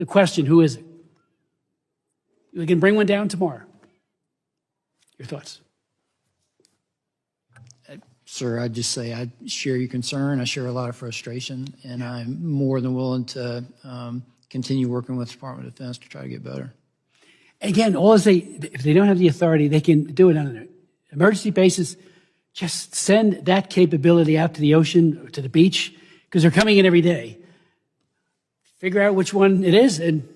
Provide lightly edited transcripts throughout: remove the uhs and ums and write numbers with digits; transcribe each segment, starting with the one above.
The question, who is it? We can bring one down tomorrow. Your thoughts? Sir, I'd just say I share your concern. I share a lot of frustration, and I'm more than willing to continue working with the Department of Defense to try to get better. Again, if they don't have the authority, they can do it on an emergency basis. Just send that capability out to the ocean or to the beach, because they're coming in every day. Figure out which one it is and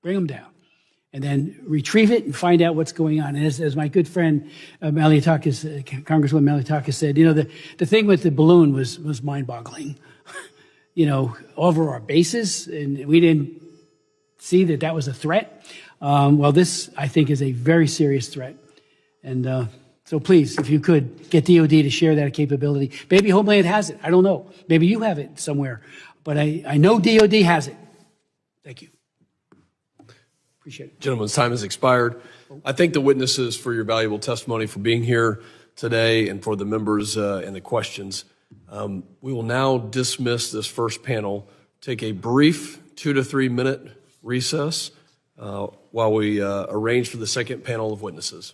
bring them down. And then retrieve it and find out what's going on. And as my good friend Congresswoman Malliotakis said, the thing with the balloon was mind-boggling. Over our bases, and we didn't see that was a threat. Well, this, I think, is a very serious threat. And so please, if you could, get DOD to share that capability. Maybe Homeland has it. I don't know. Maybe you have it somewhere. But I know DOD has it. Thank you. Appreciate it. Gentlemen's time has expired. I thank the witnesses for your valuable testimony, for being here today, and for the members and the questions. We will now dismiss this first panel, take a brief 2 to 3 minute recess while we arrange for the second panel of witnesses.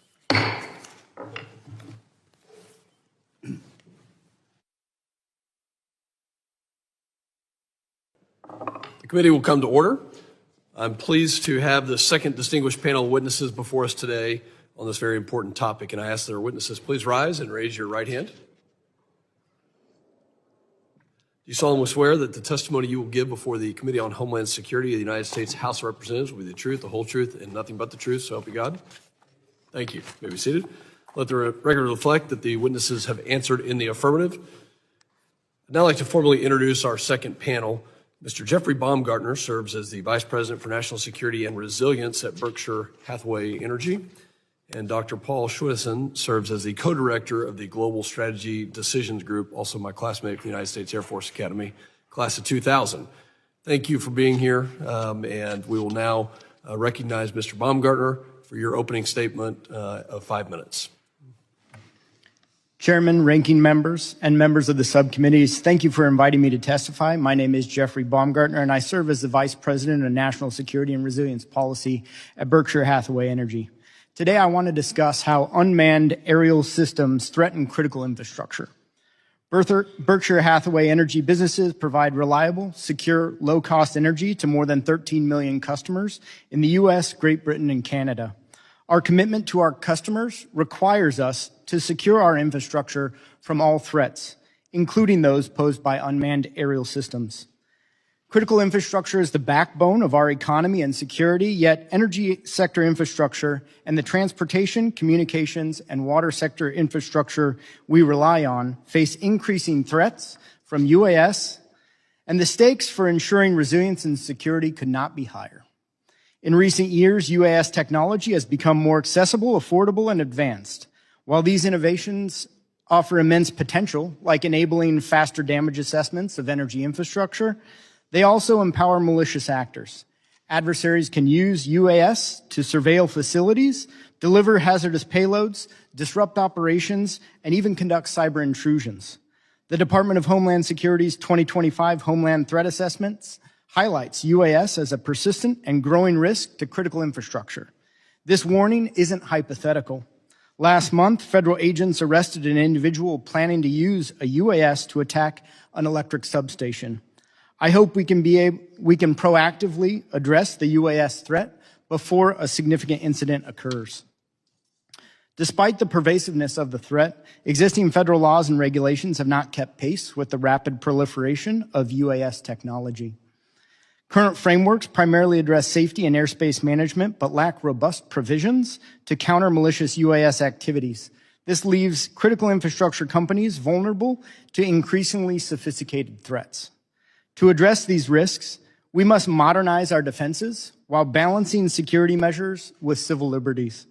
The committee will come to order. I'm pleased to have the second distinguished panel of witnesses before us today on this very important topic, and I ask that our witnesses please rise and raise your right hand. Do you solemnly swear that the testimony you will give before the Committee on Homeland Security of the United States House of Representatives will be the truth, the whole truth, and nothing but the truth, so help you God? Thank you. You may be seated. Let the record reflect that the witnesses have answered in the affirmative. I'd now like to formally introduce our second panel. Mr. Jeffrey Baumgartner serves as the Vice President for National Security and Resilience at Berkshire Hathaway Energy, and Dr. Paul Schwitteson serves as the Co-Director of the Global Strategy Decisions Group, also my classmate from the United States Air Force Academy, class of 2000. Thank you for being here, and we will now recognize Mr. Baumgartner for your opening statement of 5 minutes. Chairman, ranking members, and members of the subcommittees, thank you for inviting me to testify. My name is Jeffrey Baumgartner, and I serve as the Vice President of National Security and Resilience Policy at Berkshire Hathaway Energy. Today, I want to discuss how unmanned aerial systems threaten critical infrastructure. Berkshire Hathaway Energy businesses provide reliable, secure, low-cost energy to more than 13 million customers in the U.S., Great Britain, and Canada. Our commitment to our customers requires us to secure our infrastructure from all threats, including those posed by unmanned aerial systems. Critical infrastructure is the backbone of our economy and security, yet energy sector infrastructure and the transportation, communications, and water sector infrastructure we rely on face increasing threats from UAS, and the stakes for ensuring resilience and security could not be higher. In recent years, UAS technology has become more accessible, affordable, and advanced. While these innovations offer immense potential, like enabling faster damage assessments of energy infrastructure, they also empower malicious actors. Adversaries can use UAS to surveil facilities, deliver hazardous payloads, disrupt operations, and even conduct cyber intrusions. The Department of Homeland Security's 2025 Homeland Threat Assessments highlights UAS as a persistent and growing risk to critical infrastructure. This warning isn't hypothetical. Last month, federal agents arrested an individual planning to use a UAS to attack an electric substation. I hope we can proactively address the UAS threat before a significant incident occurs. Despite the pervasiveness of the threat, existing federal laws and regulations have not kept pace with the rapid proliferation of UAS technology. Current frameworks primarily address safety and airspace management, but lack robust provisions to counter malicious UAS activities. This leaves critical infrastructure companies vulnerable to increasingly sophisticated threats. To address these risks, we must modernize our defenses while balancing security measures with civil liberties.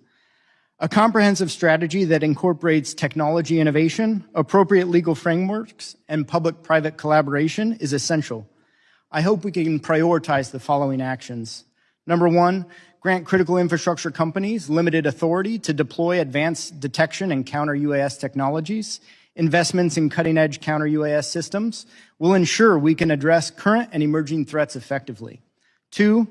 A comprehensive strategy that incorporates technology innovation, appropriate legal frameworks, and public-private collaboration is essential. I hope we can prioritize the following actions. Number one, grant critical infrastructure companies limited authority to deploy advanced detection and counter-UAS technologies. Investments in cutting-edge counter-UAS systems will ensure we can address current and emerging threats effectively. 2,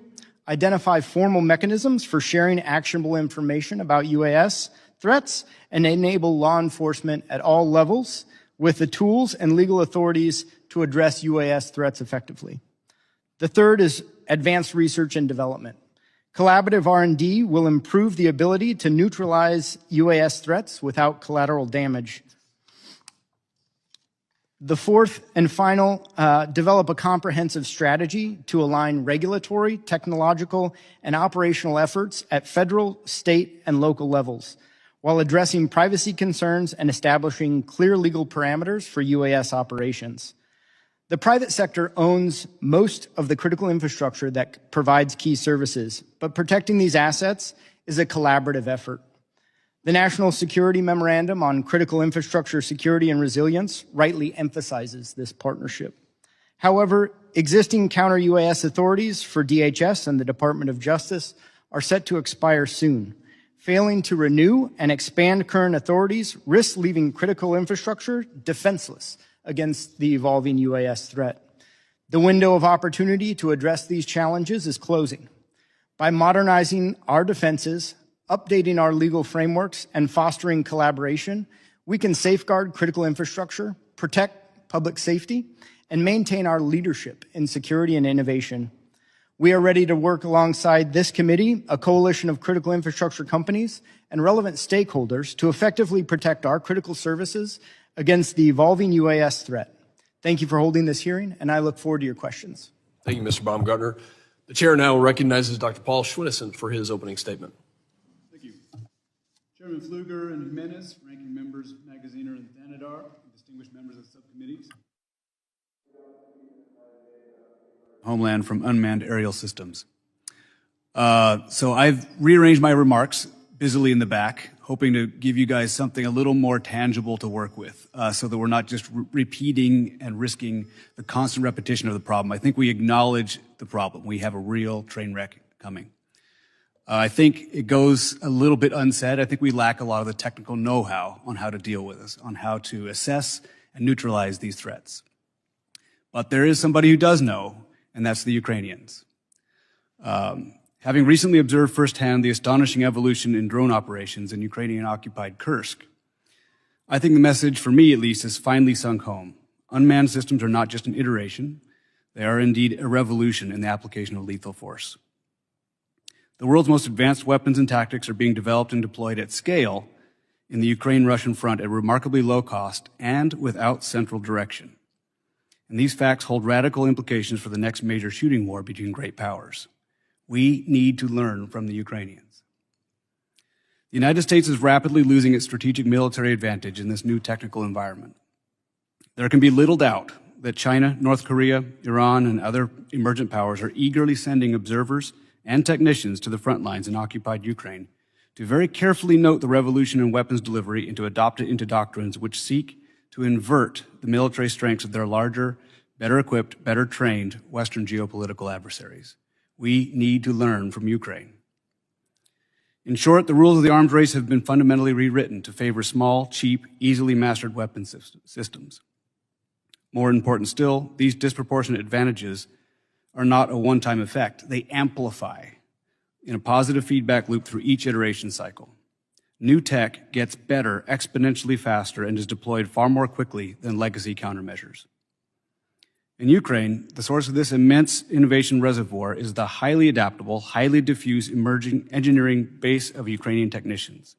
identify formal mechanisms for sharing actionable information about UAS threats and enable law enforcement at all levels with the tools and legal authorities to address UAS threats effectively. The third is advanced research and development. Collaborative R&D will improve the ability to neutralize UAS threats without collateral damage. The fourth and final, develop a comprehensive strategy to align regulatory, technological, and operational efforts at federal, state, and local levels, while addressing privacy concerns and establishing clear legal parameters for UAS operations. The private sector owns most of the critical infrastructure that provides key services, but protecting these assets is a collaborative effort. The National Security Memorandum on Critical Infrastructure Security and Resilience rightly emphasizes this partnership. However, existing counter-UAS authorities for DHS and the Department of Justice are set to expire soon. Failing to renew and expand current authorities risks leaving critical infrastructure defenseless against the evolving UAS threat. The window of opportunity to address these challenges is closing. By modernizing our defenses, updating our legal frameworks, and fostering collaboration, we can safeguard critical infrastructure, protect public safety, and maintain our leadership in security and innovation. We are ready to work alongside this committee, a coalition of critical infrastructure companies, and relevant stakeholders to effectively protect our critical services against the evolving UAS threat. Thank you for holding this hearing, and I look forward to your questions. Thank you, Mr. Baumgartner. The chair now recognizes Dr. Paul Schwinnesen for his opening statement. Thank you. Chairman Pfluger and Jimenez, ranking members Magaziner and Thanadar, distinguished members of subcommittees. Homeland from Unmanned Aerial Systems. So I've rearranged my remarks busily in the back, hoping to give you guys something a little more tangible to work with, so that we're not just repeating and risking the constant repetition of the problem. I think we acknowledge the problem. We have a real train wreck coming. I think it goes a little bit unsaid. I think we lack a lot of the technical know-how on how to deal with this, on how to assess and neutralize these threats. But there is somebody who does know, and that's the Ukrainians. Having recently observed firsthand the astonishing evolution in drone operations in Ukrainian-occupied Kursk, I think the message, for me at least, has finally sunk home. Unmanned systems are not just an iteration. They are indeed a revolution in the application of lethal force. The world's most advanced weapons and tactics are being developed and deployed at scale in the Ukraine-Russian front at remarkably low cost and without central direction. And these facts hold radical implications for the next major shooting war between great powers. We need to learn from the Ukrainians. The United States is rapidly losing its strategic military advantage in this new technical environment. There can be little doubt that China, North Korea, Iran, and other emergent powers are eagerly sending observers and technicians to the front lines in occupied Ukraine to very carefully note the revolution in weapons delivery and to adopt it into doctrines which seek to invert the military strengths of their larger, better equipped, better trained Western geopolitical adversaries. We need to learn from Ukraine. In short, the rules of the arms race have been fundamentally rewritten to favor small, cheap, easily mastered weapon systems. More important still, these disproportionate advantages are not a one-time effect. They amplify in a positive feedback loop through each iteration cycle. New tech gets better exponentially faster and is deployed far more quickly than legacy countermeasures. In Ukraine, the source of this immense innovation reservoir is the highly adaptable, highly diffuse emerging engineering base of Ukrainian technicians.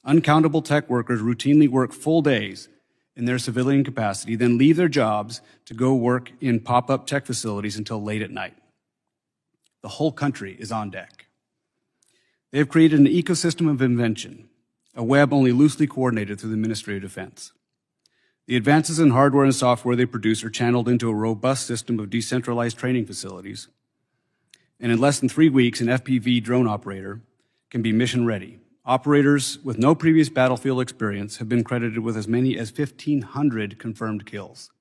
Uncountable tech workers routinely work full days in their civilian capacity, then leave their jobs to go work in pop-up tech facilities until late at night. The whole country is on deck. They have created an ecosystem of invention, a web only loosely coordinated through the Ministry of Defense. The advances in hardware and software they produce are channeled into a robust system of decentralized training facilities. And in less than 3 weeks, an FPV drone operator can be mission ready. Operators with no previous battlefield experience have been credited with as many as 1,500 confirmed kills.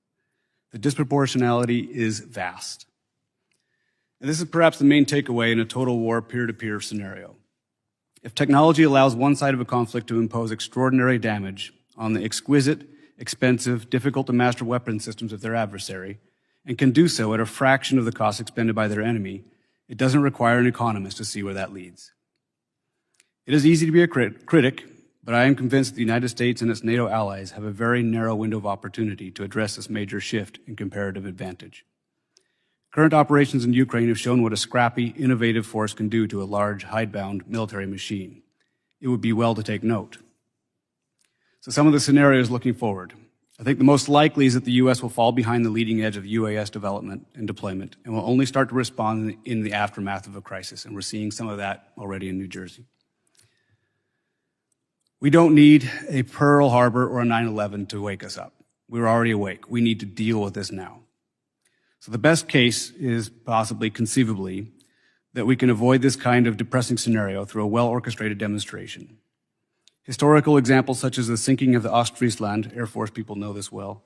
The disproportionality is vast. And this is perhaps the main takeaway in a total war peer-to-peer scenario. If technology allows one side of a conflict to impose extraordinary damage on the exquisite, expensive, difficult-to-master weapon systems of their adversary, and can do so at a fraction of the cost expended by their enemy, It doesn't require an economist to see where that leads. It is easy to be a critic, but I am convinced that the United States and its NATO allies have a very narrow window of opportunity to address this major shift in comparative advantage. Current operations in Ukraine have shown what a scrappy, innovative force can do to a large, hidebound military machine. It would be well to take note. So some of the scenarios looking forward. I think the most likely is that the U.S. will fall behind the leading edge of UAS development and deployment and will only start to respond in the aftermath of a crisis, and we're seeing some of that already in New Jersey. We don't need a Pearl Harbor or a 9/11 to wake us up. We're already awake. We need to deal with this now. So the best case is possibly, conceivably, that we can avoid this kind of depressing scenario through a well-orchestrated demonstration. Historical examples such as the sinking of the Ostfriesland, Air Force people know this well,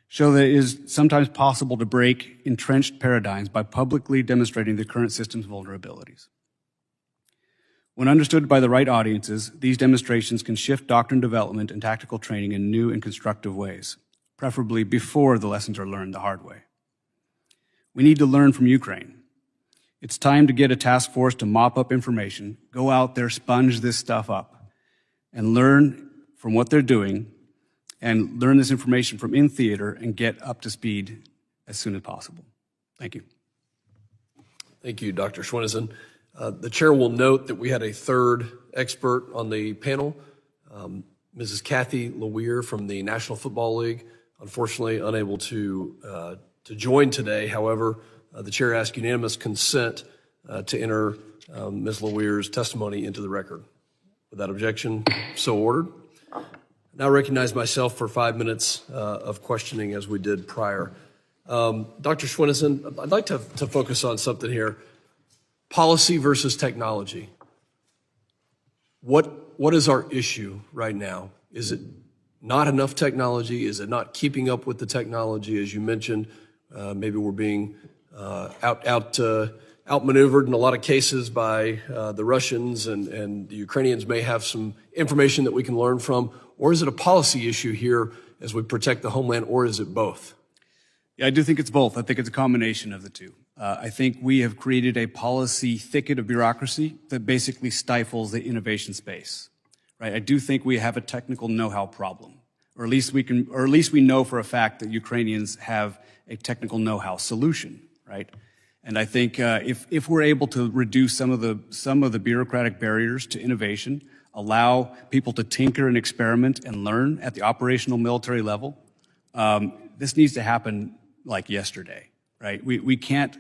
show that it is sometimes possible to break entrenched paradigms by publicly demonstrating the current system's vulnerabilities. When understood by the right audiences, these demonstrations can shift doctrine development and tactical training in new and constructive ways, preferably before the lessons are learned the hard way. We need to learn from Ukraine. It's time to get a task force to mop up information, go out there, sponge this stuff up, and learn from what they're doing, and learn this information from in theater and get up to speed as soon as possible. Thank you. Thank you, Dr. Schwinneson. The chair will note that we had a third expert on the panel, Mrs. Kathy Leweir from the National Football League, unfortunately unable to join today. However, the chair asked unanimous consent to enter Ms. Leweir's testimony into the record. Without objection, so ordered. Now recognize myself for 5 minutes of questioning as we did prior. Dr. Schwinneson, I'd like to focus on something here. Policy versus technology. What is our issue right now? Is it not enough technology? Is it not keeping up with the technology? As you mentioned, maybe we're being outmaneuvered in a lot of cases by the Russians, and the Ukrainians may have some information that we can learn from. Or is it a policy issue here as we protect the homeland, or is it both? Yeah, I do think it's both. I think it's a combination of the two. I think we have created a policy thicket of bureaucracy that basically stifles the innovation space, right? I do think we have a technical know-how problem, or at least we know for a fact that Ukrainians have a technical know-how solution, right? And I think if we're able to reduce some of the bureaucratic barriers to innovation, allow people to tinker and experiment and learn at the operational military level, this needs to happen like yesterday, right? We can't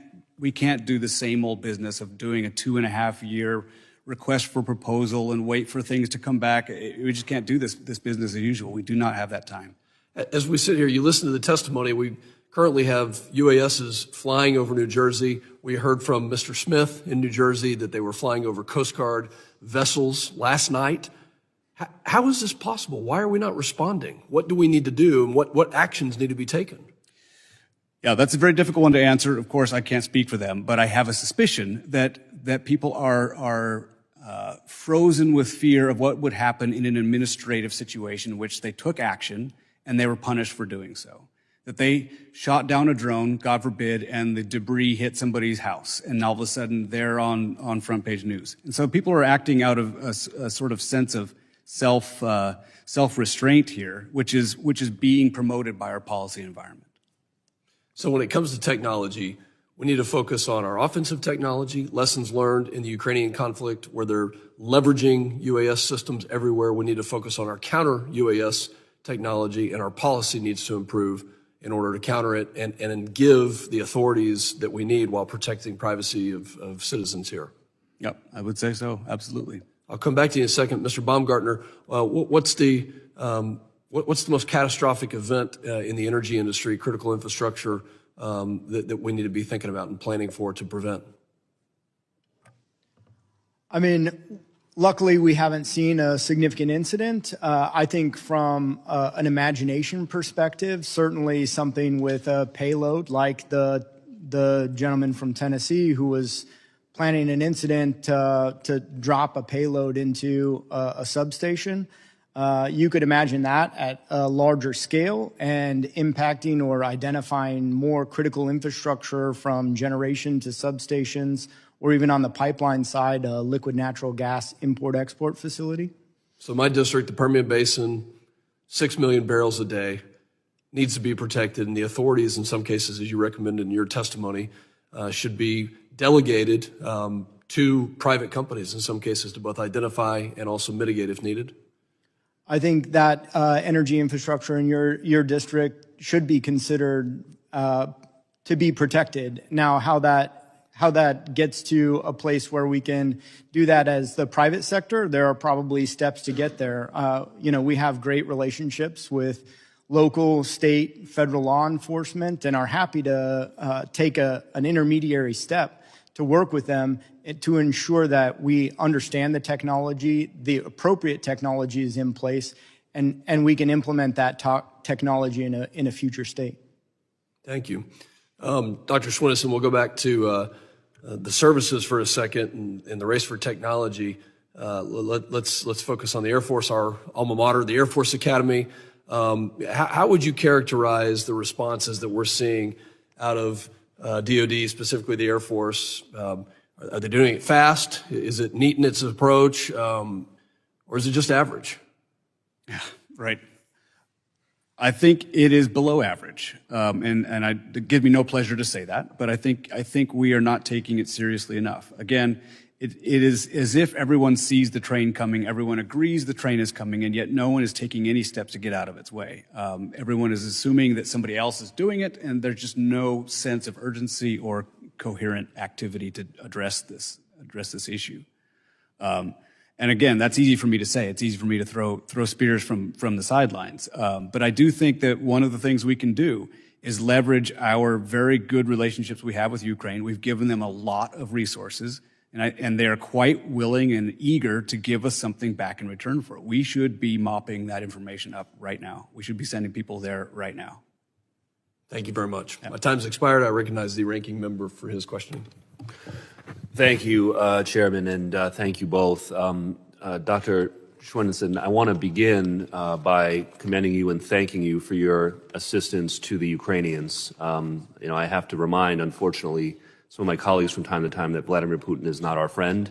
do the same old business of doing a 2.5-year request for proposal and wait for things to come back. We just can't do this business as usual. We do not have that time. As we sit here, you listen to the testimony. We currently have UASs flying over New Jersey. We heard from Mr. Smith in New Jersey that they were flying over Coast Guard vessels last night. How is this possible? Why are we not responding? What do we need to do, and what actions need to be taken? Yeah, that's a very difficult one to answer. Of course, I can't speak for them, but I have a suspicion that people are frozen with fear of what would happen in an administrative situation in which they took action and they were punished for doing so. That they shot down a drone, God forbid, and the debris hit somebody's house, and all of a sudden they're on front page news. And so people are acting out of a sort of sense of self-restraint here, which is being promoted by our policy environment. So when it comes to technology, we need to focus on our offensive technology, lessons learned in the Ukrainian conflict where they're leveraging UAS systems everywhere. We need to focus on our counter-UAS technology, and our policy needs to improve in order to counter it and give the authorities that we need while protecting privacy of citizens here. Yep, I would say so, absolutely. I'll come back to you in a second. Mr. Baumgartner, what's the most catastrophic event in the energy industry, critical infrastructure, that we need to be thinking about and planning for to prevent? I mean, luckily we haven't seen a significant incident. I think from an imagination perspective, certainly something with a payload like the gentleman from Tennessee who was planning an incident to drop a payload into a substation. You could imagine that at a larger scale and impacting or identifying more critical infrastructure from generation to substations or even on the pipeline side, a liquid natural gas import-export facility. So my district, the Permian Basin, 6 million barrels a day, needs to be protected, and the authorities, in some cases, as you recommended in your testimony, should be delegated to private companies, in some cases, to both identify and also mitigate if needed. I think that energy infrastructure in your district should be considered to be protected. Now, how that gets to a place where we can do that as the private sector, there are probably steps to get there. We have great relationships with local, state, federal law enforcement, and are happy to take an intermediary step to work with them to ensure that we understand the technology, the appropriate technology is in place, and we can implement that technology in a future state. Thank you. Dr. Schwinnison, we'll go back to the services for a second and the race for technology. Let's focus on the Air Force, our alma mater, the Air Force Academy. How would you characterize the responses that we're seeing out of DoD, specifically the Air Force? Are they doing it fast? Is it neat in its approach? Or is it just average? Yeah, right. I think it is below average, it gives me no pleasure to say that, but I think we are not taking it seriously enough. Again, it is as if everyone sees the train coming, everyone agrees the train is coming, and yet no one is taking any steps to get out of its way. Everyone is assuming that somebody else is doing it, and there's just no sense of urgency or coherent activity to address this issue. And again, that's easy for me to say. It's easy for me to throw spears from the sidelines. But I do think that one of the things we can do is leverage our very good relationships we have with Ukraine. We've given them a lot of resources, and they are quite willing and eager to give us something back in return for it. We should be mopping that information up right now. We should be sending people there right now. Thank you very much. Yeah. My time's expired. I recognize the ranking member for his question. Thank you, Chairman, and thank you both. Dr. Schwinnison, I want to begin by commending you and thanking you for your assistance to the Ukrainians. I have to remind, unfortunately, some of my colleagues from time to time that Vladimir Putin is not our friend,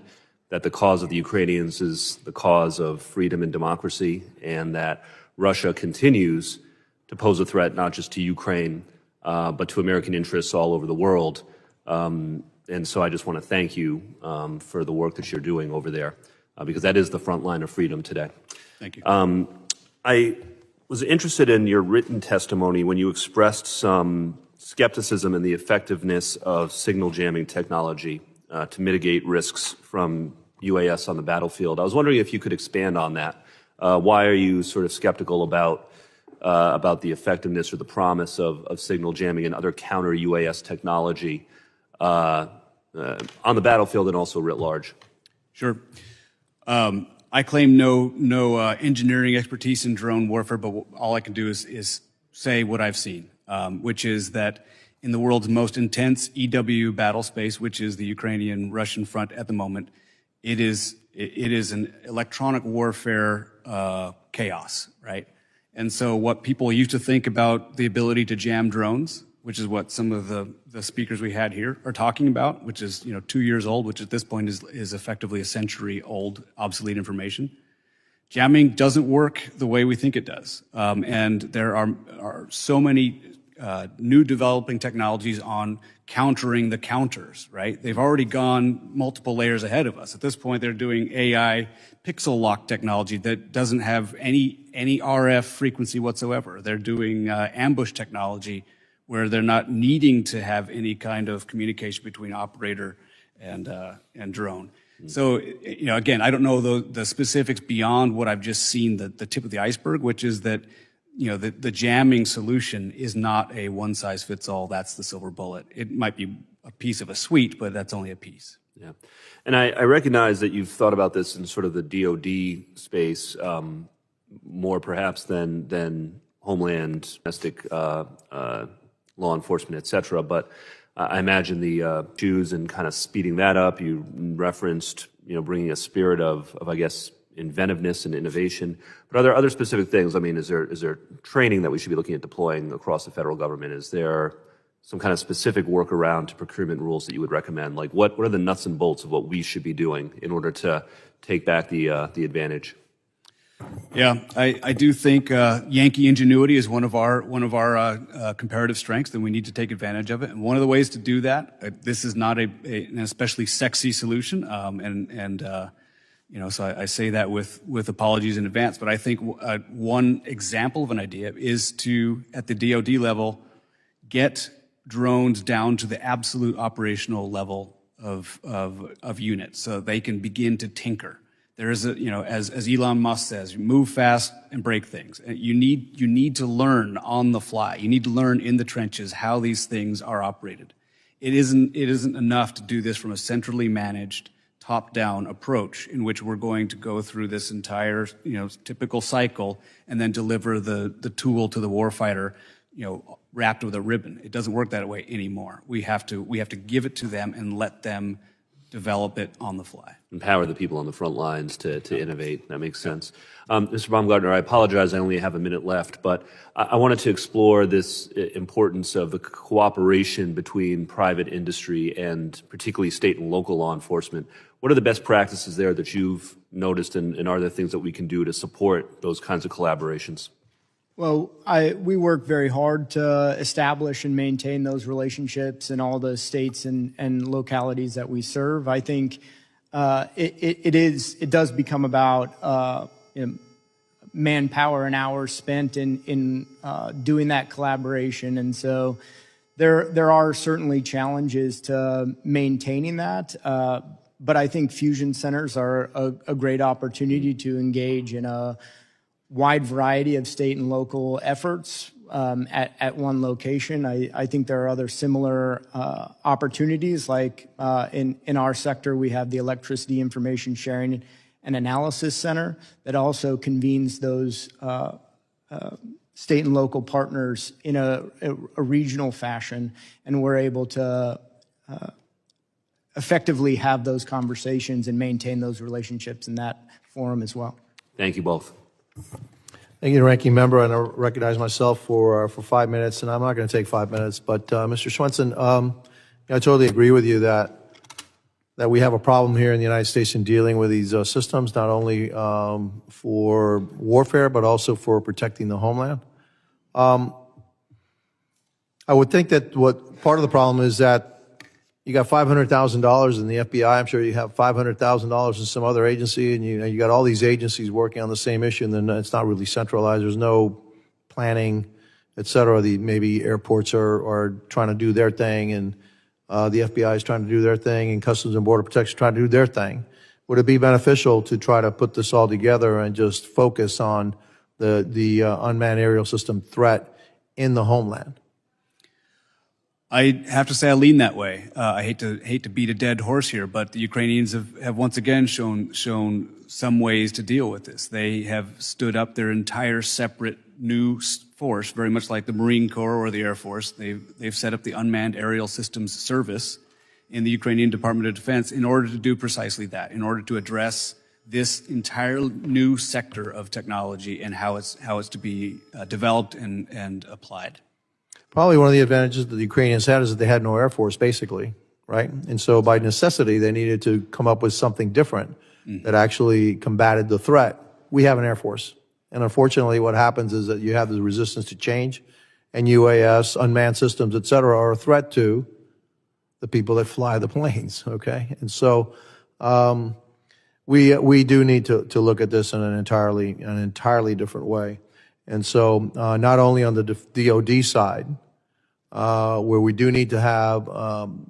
that the cause of the Ukrainians is the cause of freedom and democracy, and that Russia continues to pose a threat not just to Ukraine, but to American interests all over the world. And so I just want to thank you for the work that you're doing over there, because that is the front line of freedom today. Thank you. I was interested in your written testimony when you expressed some skepticism in the effectiveness of signal jamming technology to mitigate risks from UAS on the battlefield. I was wondering if you could expand on that. Why are you sort of skeptical about the effectiveness or the promise of signal jamming and other counter UAS technology on the battlefield and also writ large? Sure. I claim no engineering expertise in drone warfare, but all I can do is say what I've seen, which is that in the world's most intense EW battle space, which is the Ukrainian-Russian front at the moment, it is an electronic warfare chaos, right? And so what people used to think about the ability to jam drones, which is what some of the speakers we had here are talking about, which is 2 years old, which at this point is effectively a century old obsolete information. Jamming doesn't work the way we think it does, and there are so many new developing technologies on countering the counters. Right? They've already gone multiple layers ahead of us. At this point, they're doing AI pixel lock technology that doesn't have any RF frequency whatsoever. They're doing ambush technology where they're not needing to have any kind of communication between operator and drone. So, again, I don't know the specifics beyond what I've just seen, the tip of the iceberg, which is that, the jamming solution is not a one-size-fits-all, that's the silver bullet. It might be a piece of a suite, but that's only a piece. Yeah. And I recognize that you've thought about this in sort of the DoD space more perhaps than Homeland, domestic law enforcement, et cetera. But I imagine the issues and kind of speeding that up. You referenced, bringing a spirit of I guess, inventiveness and innovation. But are there other specific things? I mean, is there training that we should be looking at deploying across the federal government? Is there some kind of specific workaround to procurement rules that you would recommend? Like what are the nuts and bolts of what we should be doing in order to take back the advantage? Yeah, I do think Yankee ingenuity is one of our comparative strengths, and we need to take advantage of it. And one of the ways to do that, this is not an especially sexy solution, so I say that with apologies in advance. But I think one example of an idea is to, at the DoD level, get drones down to the absolute operational level of units, so they can begin to tinker. There is as Elon Musk says, move fast and break things. You need to learn on the fly. You need to learn in the trenches how these things are operated. It isn't enough to do this from a centrally managed, top-down approach in which we're going to go through this entire, typical cycle and then deliver the tool to the warfighter, wrapped with a ribbon. It doesn't work that way anymore. We have to give it to them and let them develop it on the fly. Empower the people on the front lines to innovate. That makes sense. Mr. Baumgartner, I apologize, I only have a minute left, but I wanted to explore this importance of the cooperation between private industry and particularly state and local law enforcement. What are the best practices there that you've noticed, and are there things that we can do to support those kinds of collaborations? Well, we work very hard to establish and maintain those relationships in all the states and localities that we serve. I think it does become about manpower and hours spent in doing that collaboration, and so there are certainly challenges to maintaining that. But I think fusion centers are a great opportunity to engage in a wide variety of state and local efforts at one location. I think there are other similar opportunities, like in our sector, we have the Electricity Information Sharing and Analysis Center that also convenes those state and local partners in a regional fashion, and we're able to effectively have those conversations and maintain those relationships in that forum as well. Thank you both. Thank you, Ranking Member, and I recognize myself for 5 minutes, and I'm not going to take 5 minutes. But Mr. Swenson, I totally agree with you that we have a problem here in the United States in dealing with these systems, not only for warfare but also for protecting the homeland. I would think that what part of the problem is that you got $500,000 in the FBI. I'm sure you have $500,000 in some other agency, and you got all these agencies working on the same issue, and then it's not really centralized. There's no planning, et cetera. Maybe airports are trying to do their thing, and the FBI is trying to do their thing, and Customs and Border Protection is trying to do their thing. Would it be beneficial to try to put this all together and just focus on the unmanned aerial system threat in the homeland? I have to say I lean that way. I hate to beat a dead horse here, but the Ukrainians have once again shown some ways to deal with this. They have stood up their entire separate new force, very much like the Marine Corps or the Air Force. They've set up the Unmanned Aerial Systems Service in the Ukrainian Department of Defense in order to do precisely that, in order to address this entire new sector of technology and how it's to be developed and applied. Probably one of the advantages that the Ukrainians had is that they had no Air Force, basically, right? And so by necessity, they needed to come up with something different that actually combated the threat. We have an Air Force. And unfortunately, what happens is that you have the resistance to change, and UAS, unmanned systems, et cetera, are a threat to the people that fly the planes, okay? And so we do need to look at this in an entirely different way. And so not only on the DoD side, where we do need to have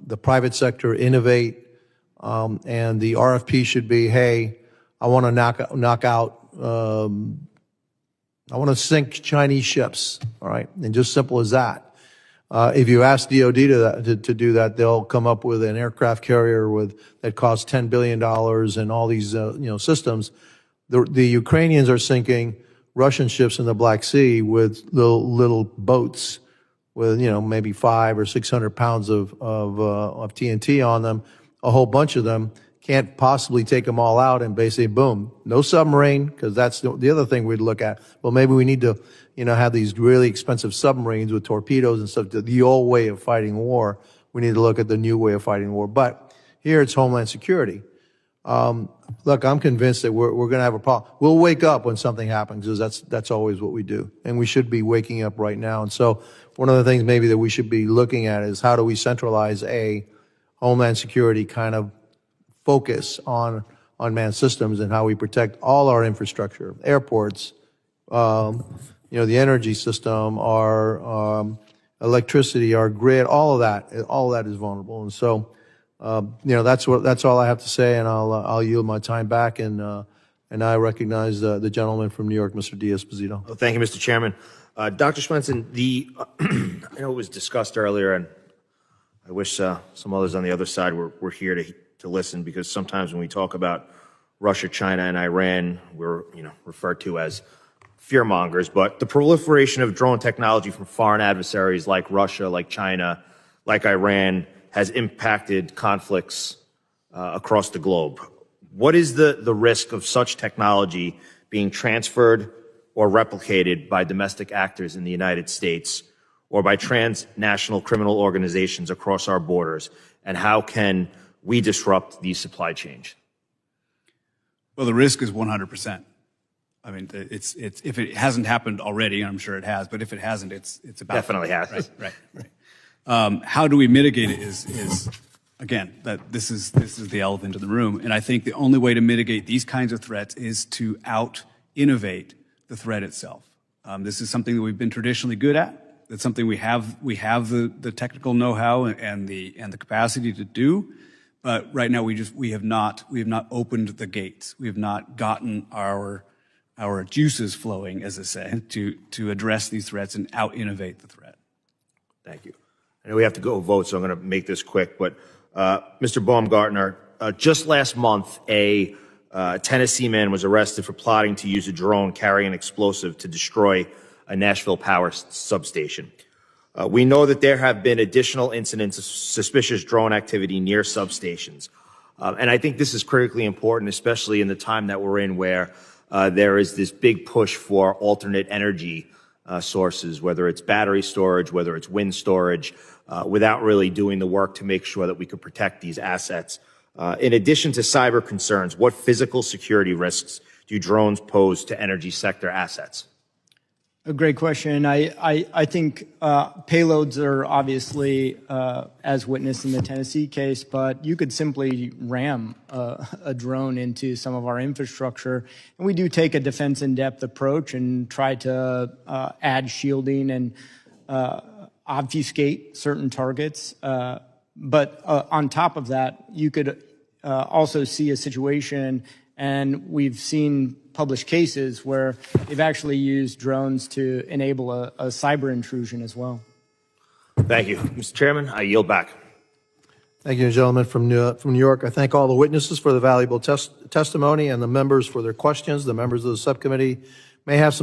the private sector innovate, and the RFP should be, hey, I want to knock out, I want to sink Chinese ships, all right? And just simple as that. If you ask DoD to do that, they'll come up with an aircraft carrier that costs $10 billion and all these systems. The Ukrainians are sinking Russian ships in the Black Sea with little boats with maybe 500 or 600 pounds of TNT on them. A whole bunch of them can't possibly take them all out and basically, boom, no submarine, because that's the other thing we'd look at. Well, maybe we need to, have these really expensive submarines with torpedoes and stuff, the old way of fighting war. We need to look at the new way of fighting war. But here it's Homeland Security. Look, I'm convinced that we're going to have a problem. We'll wake up when something happens, because that's always what we do. And we should be waking up right now. And so one of the things maybe that we should be looking at is how do we centralize a Homeland Security kind of focus on unmanned systems and how we protect all our infrastructure, airports, the energy system, our electricity, our grid, all of that is vulnerable. And so, that's all I have to say, and I'll yield my time back, and I recognize the gentleman from New York, Mr. Diaz-Esposito. Well, thank you, Mr. Chairman. Dr. Swenson, I know it was discussed earlier, and I wish some others on the other side were here to listen, because sometimes when we talk about Russia, China, and Iran, we're referred to as fearmongers. But the proliferation of drone technology from foreign adversaries like Russia, like China, like Iran, has impacted conflicts across the globe. What is the risk of such technology being transferred or replicated by domestic actors in the United States or by transnational criminal organizations across our borders? And how can we disrupt these supply chains? Well, the risk is 100%. I mean, it's if it hasn't happened already, and I'm sure it has, but if it hasn't, it's about definitely has. Right. How do we mitigate it is again, that this is the elephant in the room. And I think the only way to mitigate these kinds of threats is to out-innovate the threat itself. This is something that we've been traditionally good at. It's something we have the technical know-how and the capacity to do. But right now we have not opened the gates. We have not gotten our juices flowing, as I say, to address these threats and out-innovate the threat. Thank you. I know we have to go vote, so I'm going to make this quick. But Mr. Baumgartner, just last month, a Tennessee man was arrested for plotting to use a drone carrying an explosive to destroy a Nashville power substation. We know that there have been additional incidents of suspicious drone activity near substations. And I think this is critically important, especially in the time that we're in, where there is this big push for alternate energy sources, whether it's battery storage, whether it's wind storage, without really doing the work to make sure that we could protect these assets. In addition to cyber concerns, what physical security risks do drones pose to energy sector assets? A great question. I think payloads are obviously, as witnessed in the Tennessee case, but you could simply ram a drone into some of our infrastructure. And we do take a defense in-depth approach and try to add shielding and obfuscate certain targets. But on top of that, you could also see a situation, and we've seen published cases where they've actually used drones to enable a cyber intrusion as well. Thank you. Mr. Chairman, I yield back. Thank you, gentlemen from New York. I thank all the witnesses for the valuable testimony and the members for their questions. The members of the subcommittee may have some